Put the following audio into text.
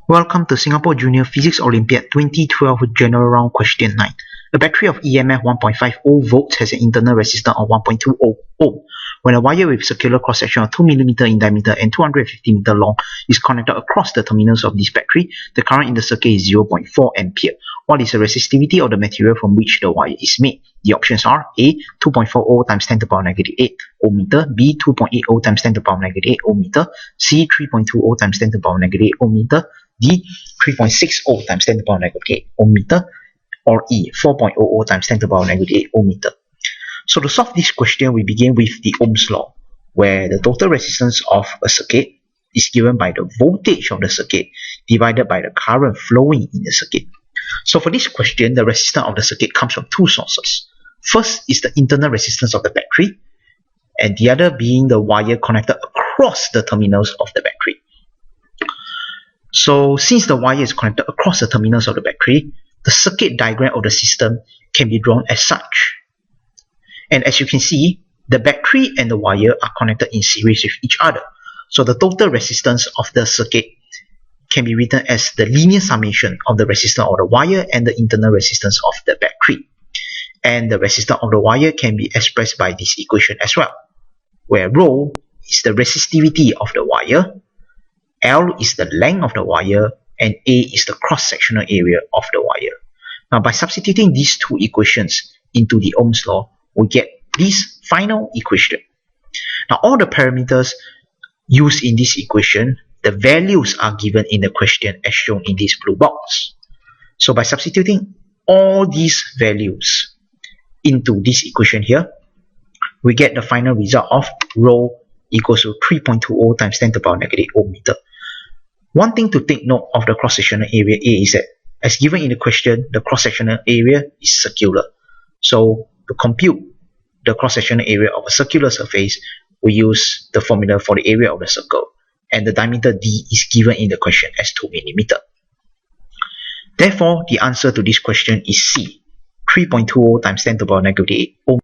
Welcome to Singapore Junior Physics Olympiad 2012 General Round Question 9. A battery of EMF 1.50 volts has an internal resistance of 1.20 ohm. When a wire with circular cross-section of 2 mm in diameter and 250 meter long is connected across the terminals of this battery, the current in the circuit is 0.4 ampere. What is the resistivity of the material from which the wire is made? The options are A. 2.40 times 10 to the power negative 8 ohm meter, B. 2.80 times 10 to the power negative 8 ohm meter, C. 3.20 times 10 to the power negative 8 ohm meter, D. 3.60 times 10 to the power negative 8 ohm meter, or E. 4.00 times 10 to the power negative 8 ohm meter. So to solve this question, we begin with the Ohm's law, where the total resistance of a circuit is given by the voltage of the circuit divided by the current flowing in the circuit. So for this question, the resistance of the circuit comes from two sources. First is the internal resistance of the battery, and the other being the wire connected across the terminals of the battery. So since the wire is connected across the terminals of the battery, the circuit diagram of the system can be drawn as such. And as you can see, the battery and the wire are connected in series with each other. So the total resistance of the circuit can be written as the linear summation of the resistance of the wire and the internal resistance of the battery. And the resistance of the wire can be expressed by this equation as well, where ρ is the resistivity of the wire, L is the length of the wire, and A is the cross-sectional area of the wire. Now by substituting these two equations into the Ohm's law, we get this final equation. Now all the parameters used in this equation, the values are given in the question as shown in this blue box. So by substituting all these values into this equation here, we get the final result of ρ equals to 3.20 times 10 to the power negative ohm meter. One thing to take note of the cross-sectional area A is that, as given in the question, the cross-sectional area is circular. So to compute the cross-sectional area of a circular surface, we use the formula for the area of the circle, and the diameter D is given in the question as 2 mm. Therefore, the answer to this question is C, 3.20 times 10 to the power negative 8 ohm.